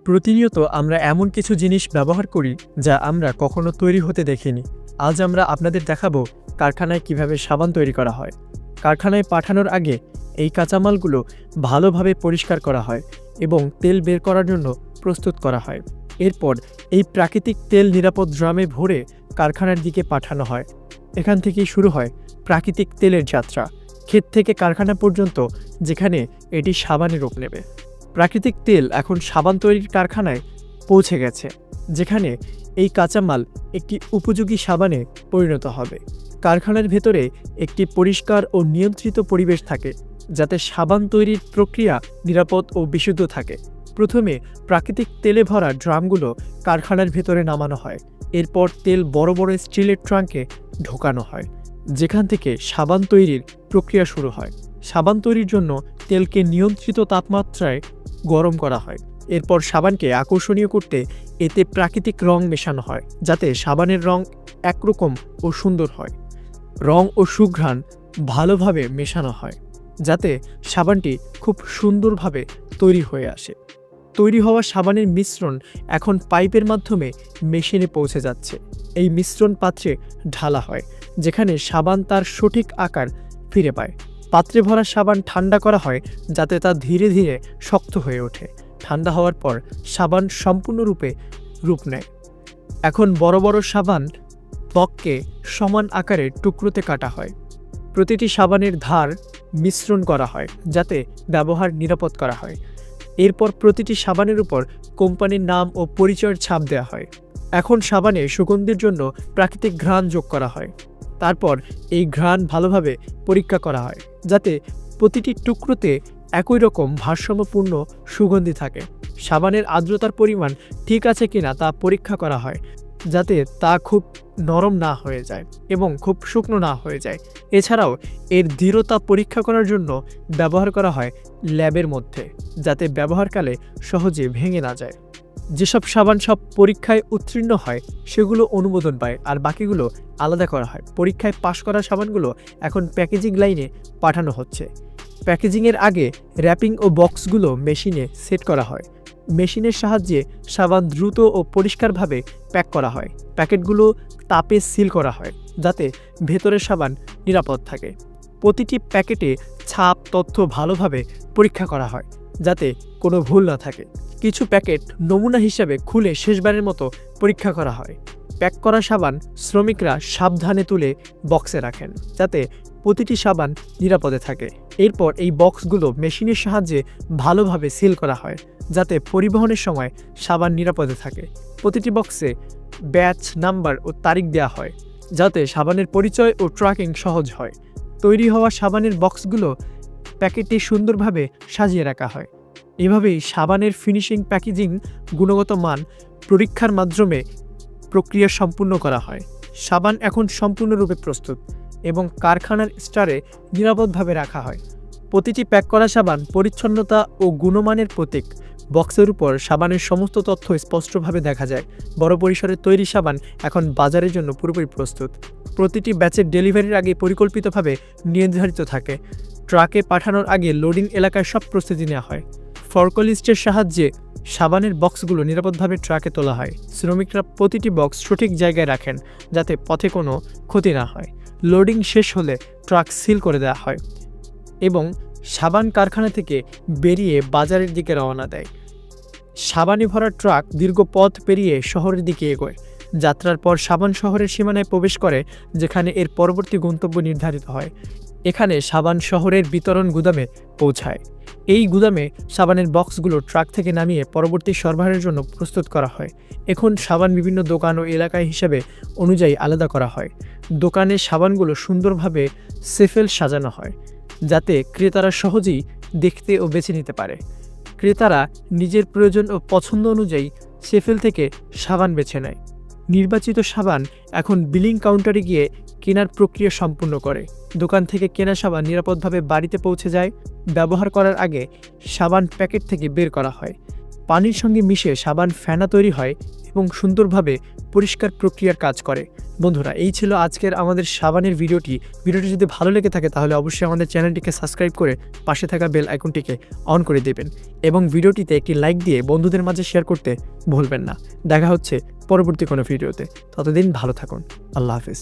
প্রতিনিয়ত আমরা এমন কিছু জিনিস ব্যবহার করি যা আমরা কখনো তৈরি হতে দেখিনি। আজ আমরা আপনাদের দেখাবো কারখানায় কিভাবে সাবান তৈরি করা হয়। কারখানায় পাঠানোর আগে এই কাঁচামালগুলো ভালোভাবে পরিষ্কার করা হয় এবং তেল বের করার জন্য প্রস্তুত করা হয়। এরপর এই প্রাকৃতিক তেল নিরাপদ ড্রামে ভরে কারখানার দিকে পাঠানো হয়। এখান থেকেই শুরু হয় প্রাকৃতিক তেলের যাত্রা, ক্ষেত থেকে কারখানা পর্যন্ত, যেখানে এটি সাবানে রূপ নেবে। প্রাকৃতিক তেল এখন সাবান তৈরির কারখানায় পৌঁছে গেছে, যেখানে এই কাঁচামাল একটি উপযোগী সাবানে পরিণত হবে। কারখানার ভেতরে একটি পরিষ্কার ও নিয়ন্ত্রিত পরিবেশ থাকে, যাতে সাবান তৈরির প্রক্রিয়া নিরাপদ ও বিশুদ্ধ থাকে। প্রথমে প্রাকৃতিক তেলে ভরা ড্রামগুলো কারখানার ভেতরে নামানো হয়। এরপর তেল বড় বড় স্টিলের ট্রাঙ্কে ঢোকানো হয়, যেখান থেকে সাবান তৈরির প্রক্রিয়া শুরু হয়। সাবান তৈরির জন্য তেলকে নিয়ন্ত্রিত তাপমাত্রায় গরম করা হয়। এরপর সাবানকে আকর্ষণীয় করতে এতে প্রাকৃতিক রং মেশানো হয়, যাতে সাবানের রং একরকম ও সুন্দর হয়। রং ও সুঘ্রাণ ভালোভাবে মেশানো হয়, যাতে সাবানটি খুব সুন্দরভাবে তৈরি হয়ে আসে। তৈরি হওয়া সাবানের মিশ্রণ এখন পাইপের মাধ্যমে মেশিনে পৌঁছে যাচ্ছে। এই মিশ্রণ পাত্রে ঢালা হয়, যেখানে সাবান তার সঠিক আকার ফিরে পায়। পাত্রে ভরা সাবান ঠান্ডা করা হয়, যাতে তা ধীরে ধীরে শক্ত হয়ে ওঠে। ঠান্ডা হওয়ার পর সাবান সম্পূর্ণরূপে রূপ নেয়। এখন বড় বড় সাবান বককে সমান আকারের টুকরোতে কাটা হয়। প্রতিটি সাবানের ধার মিশ্রণ করা হয়, যাতে ব্যবহার নিরাপদ করা হয়। এরপর প্রতিটি সাবানের উপর কোম্পানির নাম ও পরিচয়ের ছাপ দেওয়া হয়। এখন সাবানে সুগন্ধির জন্য প্রাকৃতিক ঘ্রাণ যোগ করা হয়। তারপর এই ঘ্রাণ ভালোভাবে পরীক্ষা করা হয়, যাতে প্রতিটি টুকরোতে একই রকম ভারসাম্যপূর্ণ সুগন্ধি থাকে। সাবানের আর্দ্রতার পরিমাণ ঠিক আছে কিনা তা পরীক্ষা করা হয়, যাতে তা খুব নরম না হয়ে যায় এবং খুব শুকনো না হয়ে যায়। এছাড়াও এর দৃঢ়তা পরীক্ষা করার জন্য ব্যবহার করা হয় ল্যাবের মধ্যে, যাতে ব্যবহারকালে সহজে ভেঙে না যায়। যেসব সাবান সব পরীক্ষায় উত্তীর্ণ হয় সেগুলো অনুমোদন পায়, আর বাকিগুলো আলাদা করা হয়। পরীক্ষায় পাশ করা সাবানগুলো এখন প্যাকেজিং লাইনে পাঠানো হচ্ছে। প্যাকেজিংয়ের আগে র্যাপিং ও বক্সগুলো মেশিনে সেট করা হয়। মেশিনের সাহায্যে সাবান দ্রুত ও পরিষ্কারভাবে প্যাক করা হয়। প্যাকেটগুলো তাপে সিল করা হয়, যাতে ভেতরের সাবান নিরাপদ থাকে। প্রতিটি প্যাকেটে ছাপ তথ্য ভালোভাবে পরীক্ষা করা হয়, যাতে কোনো ভুল না থাকে। কিছু প্যাকেট নমুনা হিসাবে খুলে শেষবারের মতো পরীক্ষা করা হয়। প্যাক করা সাবান শ্রমিকরা সাবধানে তুলে বক্সে রাখেন, যাতে প্রতিটি সাবান নিরাপদে থাকে। এরপর এই বক্সগুলো মেশিনের সাহায্যে ভালোভাবে সিল করা হয়, যাতে পরিবহনের সময় সাবান নিরাপদে থাকে। প্রতিটি বক্সে ব্যাচ নাম্বার ও তারিখ দেওয়া হয়, যাতে সাবানের পরিচয় ও ট্র্যাকিং সহজ হয়। তৈরি হওয়া সাবানের বক্সগুলো প্যাকেটে সুন্দরভাবে সাজিয়ে রাখা হয়। এভাবেই সাবানের ফিনিশিং, প্যাকেজিং, গুণগত মান পরীক্ষার মাধ্যমে প্রক্রিয়া সম্পূর্ণ করা হয়। সাবান এখন সম্পূর্ণরূপে প্রস্তুত এবং কারখানার স্টোরে নিরাপদভাবে রাখা হয়। প্রতিটি প্যাক করা সাবান পরিচ্ছন্নতা ও গুণমানের প্রতীক। বক্সের উপর সাবানের সমস্ত তথ্য স্পষ্টভাবে দেখা যায়। বড় পরিসরে তৈরি সাবান এখন বাজারের জন্য পুরোপুরি প্রস্তুত। প্রতিটি ব্যাচের ডেলিভারির আগে পরিকল্পিতভাবে নির্ধারিত থাকে। ট্রাকে পাঠানোর আগে লোডিং এলাকায় সব প্রস্তুতি নেওয়া হয়। ফর্কলিস্টের সাহায্যে সাবানের বক্সগুলো নিরাপদভাবে ট্রাকে তোলা হয়। শ্রমিকরা প্রতিটি বক্স সঠিক জায়গায় রাখেন, যাতে পথে কোনো ক্ষতি না হয়। লোডিং শেষ হলে ট্রাক সিল করে দেওয়া হয় এবং সাবান কারখানা থেকে বেরিয়ে বাজারের দিকে রওনা দেয়। সাবানে ভরা ট্রাক দীর্ঘ পথ পেরিয়ে শহরের দিকে এগোয়। যাত্রার পর সাবান শহরের সীমানায় প্রবেশ করে, যেখানে এর পরবর্তী গন্তব্য নির্ধারিত হয়। এখানে সাবান শহরের বিতরণ গুদামে পৌঁছায়। এই গুদামে সাবানের বক্সগুলো ট্রাক থেকে নামিয়ে পরবর্তী সরবরাহের জন্য প্রস্তুত করা হয়। এখন সাবান বিভিন্ন দোকান ও এলাকায় হিসাবে অনুযায়ী আলাদা করা হয়। দোকানে সাবানগুলো সুন্দরভাবে সেফেল সাজানো হয়, যাতে ক্রেতারা সহজেই দেখতে ও বেছে নিতে পারে। ক্রেতারা নিজের প্রয়োজন ও পছন্দ অনুযায়ী সেফেল থেকে সাবান বেছে নেয়। নির্বাচিত সাবান এখন বিলিং কাউন্টারে গিয়ে কেনার প্রক্রিয়া সম্পূর্ণ করে। দোকান থেকে কেনা সাবান নিরাপদভাবে বাড়িতে পৌঁছে যায়। ব্যবহার করার আগে সাবান প্যাকেট থেকে বের করা হয়। পানির সঙ্গে মিশে সাবান ফেনা তৈরি হয় এবং সুন্দরভাবে পরিষ্কার প্রক্রিয়ার কাজ করে। বন্ধুরা, এই ছিল আজকের আমাদের সাবানের ভিডিওটি যদি ভালো লেগে থাকে তাহলে অবশ্যই আমাদের চ্যানেলটিকে সাবস্ক্রাইব করে পাশে থাকা বেল আইকনটিকে অন করে দেবেন এবং ভিডিওটিতে একটি লাইক দিয়ে বন্ধুদের মাঝে শেয়ার করতে ভুলবেন না। দেখা হচ্ছে পরবর্তী কোনো ভিডিওতে। ততদিন ভালো থাকুন। আল্লাহ হাফেজ।